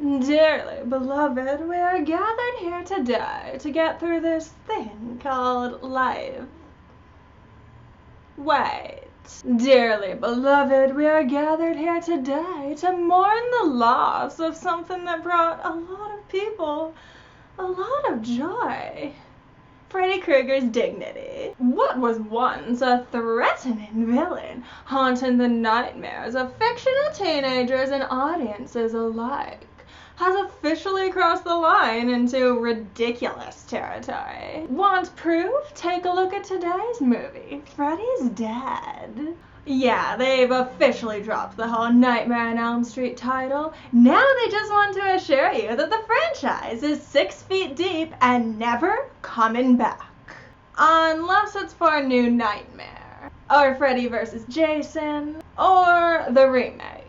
Dearly beloved, we are gathered here today to get through this thing called life. Wait. Dearly beloved, we are gathered here today to mourn the loss of something that brought a lot of people a lot of joy. Freddy Krueger's dignity. What was once a threatening villain haunting the nightmares of fictional teenagers and audiences alike has officially crossed the line into ridiculous territory. Want proof? Take a look at today's movie, Freddy's Dead. Yeah, they've officially dropped the whole Nightmare on Elm Street title. Now they just want to assure you that the franchise is 6 feet deep and never coming back. Unless it's for a new Nightmare, or Freddy vs. Jason, or the remake.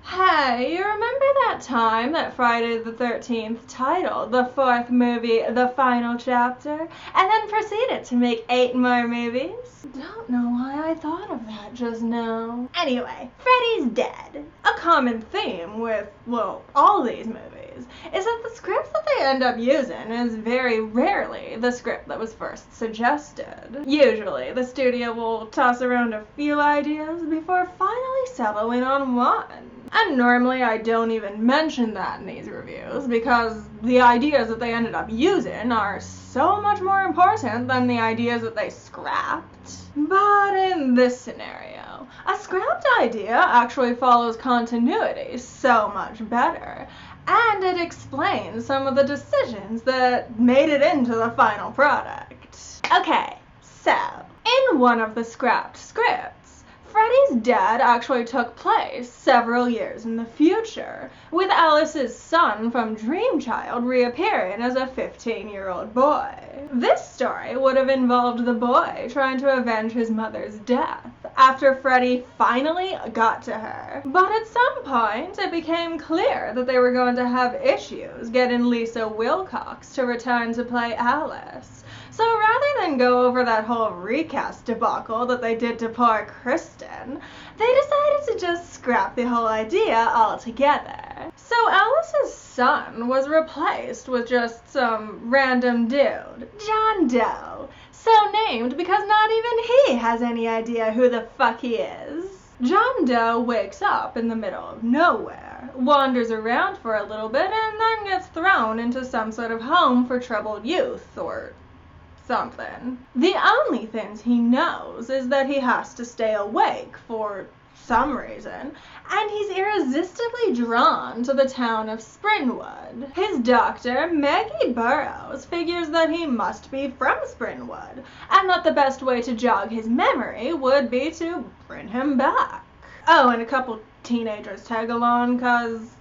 Hey, you remember that time that Friday the 13th titled the 4th movie The Final Chapter, and then proceeded to make 8 more movies? Don't know why I thought of that just now. Anyway, Freddy's Dead. A common theme with, well, all these movies is that the script that they end up using is very rarely the script that was first suggested. Usually, the studio will toss around a few ideas before finally settling on one. And normally I don't even mention that in these reviews because the ideas that they ended up using are so much more important than the ideas that they scrapped. But in this scenario, a scrapped idea actually follows continuity so much better, and it explains some of the decisions that made it into the final product. Okay, so, in one of the scrapped scripts, Freddy's Dead actually took place several years in the future, with Alice's son from Dreamchild reappearing as a 15-year-old boy. This story would have involved the boy trying to avenge his mother's death after Freddy finally got to her. But at some point, it became clear that they were going to have issues getting Lisa Wilcox to return to play Alice. So rather than go over that whole recast debacle that they did to poor Kristen, they decided to just scrap the whole idea altogether. So Alice's son was replaced with just some random dude, John Doe, so named because not even he has any idea who the fuck he is. John Doe wakes up in the middle of nowhere, wanders around for a little bit, and then gets thrown into some sort of home for troubled youth, or something. The only things he knows is that he has to stay awake for some reason, and he's irresistibly drawn to the town of Springwood. His doctor, Maggie Burroughs, figures that he must be from Springwood, and that the best way to jog his memory would be to bring him back. Oh, and a couple teenagers tag along, 'cause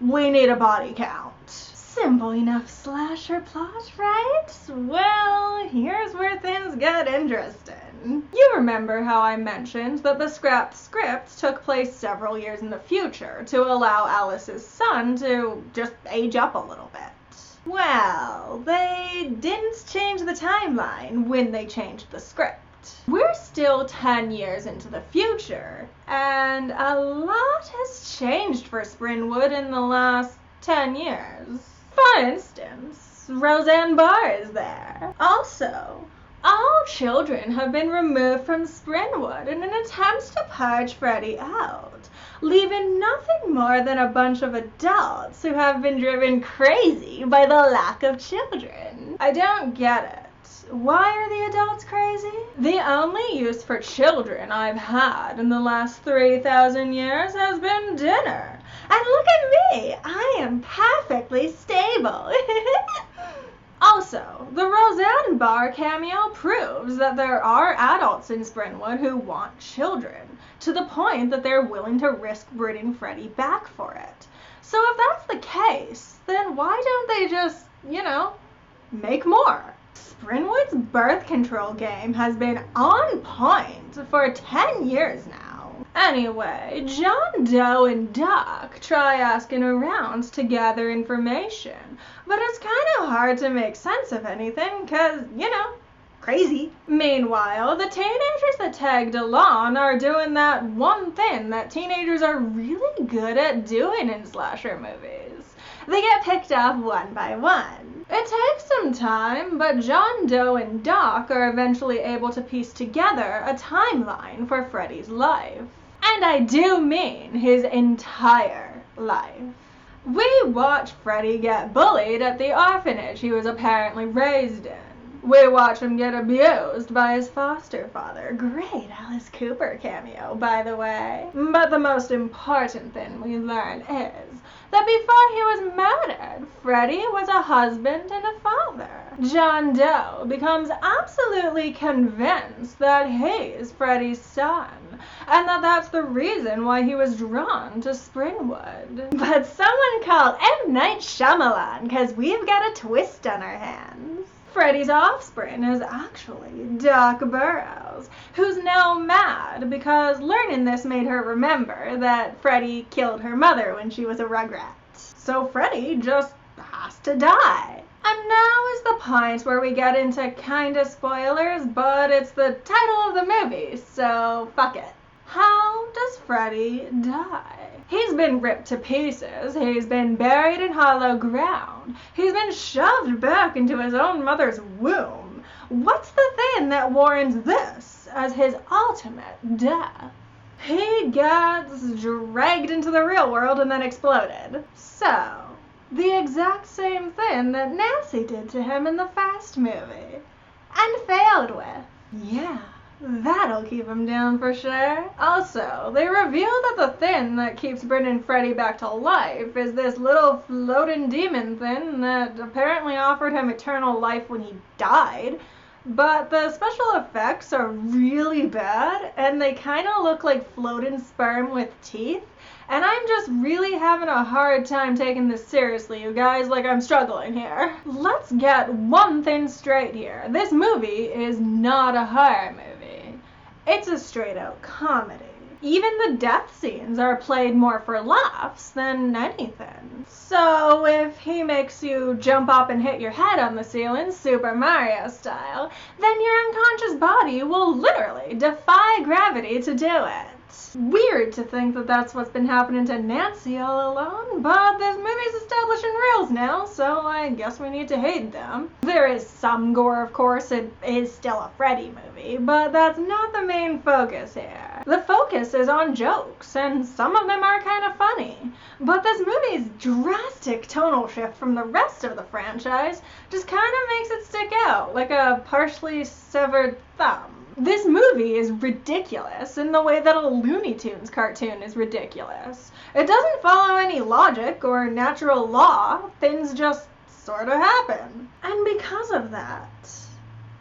we need a body count. Simple enough slasher plot, right? Well, here's where things get interesting. You remember how I mentioned that the scrapped script took place several years in the future to allow Alice's son to just age up a little bit. Well, they didn't change the timeline when they changed the script. We're still 10 years into the future, and a lot has changed for Springwood in the last 10 years. For instance, Roseanne Barr is there. Also, all children have been removed from Springwood in an attempt to purge Freddy out, leaving nothing more than a bunch of adults who have been driven crazy by the lack of children. I don't get it. Why are the adults crazy? The only use for children I've had in the last 3,000 years has been dinner. And look at me, I am perfectly stable. Also, the Roseanne Barr cameo proves that there are adults in Springwood who want children, to the point that they're willing to risk bringing Freddy back for it. So if that's the case, then why don't they just, make more? Springwood's birth control game has been on point for 10 years now. Anyway, John Doe and Doc try asking around to gather information, but it's kind of hard to make sense of anything because, crazy. Meanwhile, the teenagers that tagged along are doing that one thing that teenagers are really good at doing in slasher movies. They picked off one by one. It takes some time, but John Doe and Doc are eventually able to piece together a timeline for Freddy's life. And I do mean his entire life. We watch Freddy get bullied at the orphanage he was apparently raised in. We watch him get abused by his foster father. Great Alice Cooper cameo, by the way. But the most important thing we learn is that before he was murdered, Freddy was a husband and a father. John Doe becomes absolutely convinced that he's Freddy's son, and that that's the reason why he was drawn to Springwood. But someone call M. Night Shyamalan, cause we've got a twist on our hands. Freddy's offspring is actually Doc Burrows, who's now mad because learning this made her remember that Freddy killed her mother when she was a Rugrat. So Freddy just has to die. And now is the point where we get into kinda spoilers, but it's the title of the movie, so fuck it. How does Freddy die? He's been ripped to pieces, he's been buried in hollow ground, he's been shoved back into his own mother's womb. What's the thing that warrants this as his ultimate death? He gets dragged into the real world and then exploded. So, the exact same thing that Nancy did to him in the first movie. And failed with. Yeah. That'll keep him down for sure. Also, they reveal that the thing that keeps bringing Freddy back to life is this little floating demon thing that apparently offered him eternal life when he died. But the special effects are really bad, and they kind of look like floating sperm with teeth. And I'm just really having a hard time taking this seriously, you guys. Like, I'm struggling here. Let's get one thing straight here. This movie is not a horror movie. It's a straight-out comedy. Even the death scenes are played more for laughs than anything. So if he makes you jump up and hit your head on the ceiling, Super Mario style, then your unconscious body will literally defy gravity to do it. Weird to think that that's what's been happening to Nancy all along, but this movie's establishing rules now, so I guess we need to hate them. There is some gore, of course. It is still a Freddy movie, but that's not the main focus here. The focus is on jokes, and some of them are kind of funny. But this movie's drastic tonal shift from the rest of the franchise just kind of makes it stick out, like a partially severed thumb. This movie is ridiculous in the way that a Looney Tunes cartoon is ridiculous. It doesn't follow any logic or natural law. Things just sort of happen. And because of that,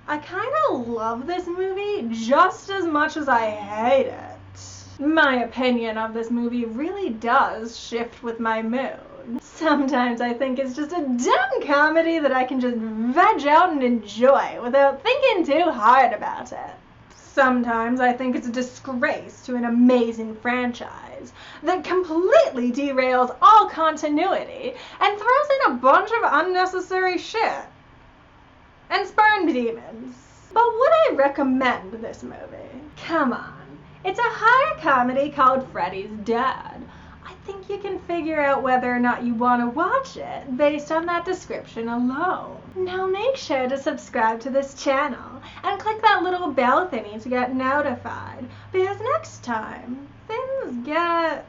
I kind of love this movie just as much as I hate it. My opinion of this movie really does shift with my mood. Sometimes I think it's just a dumb comedy that I can just veg out and enjoy without thinking too hard about it. Sometimes I think it's a disgrace to an amazing franchise that completely derails all continuity and throws in a bunch of unnecessary shit. And sperm demons. But would I recommend this movie? Come on. It's a horror comedy called Freddy's Dead. I think you can figure out whether or not you want to watch it based on that description alone. Now make sure to subscribe to this channel and click that little bell thingy to get notified, because next time things get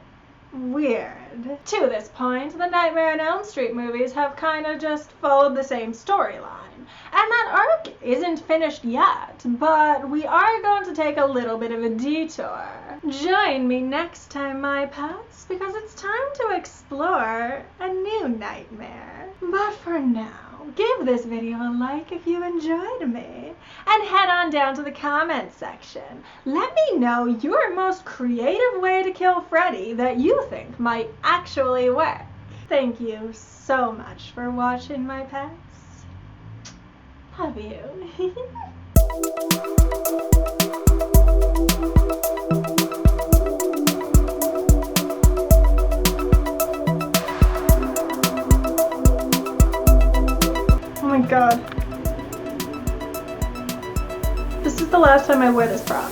weird. To this point, the Nightmare on Elm Street movies have kind of just followed the same storyline. And that arc isn't finished yet, but we are going to take a little bit of a detour. Join me next time, my pets, because it's time to explore a new nightmare. But for now, give this video a like if you enjoyed me, and head on down to the comments section. Let me know your most creative way to kill Freddy that you think might actually work. Thank you so much for watching, my pets. Love you. Oh my god. This is the last time I wear this prop.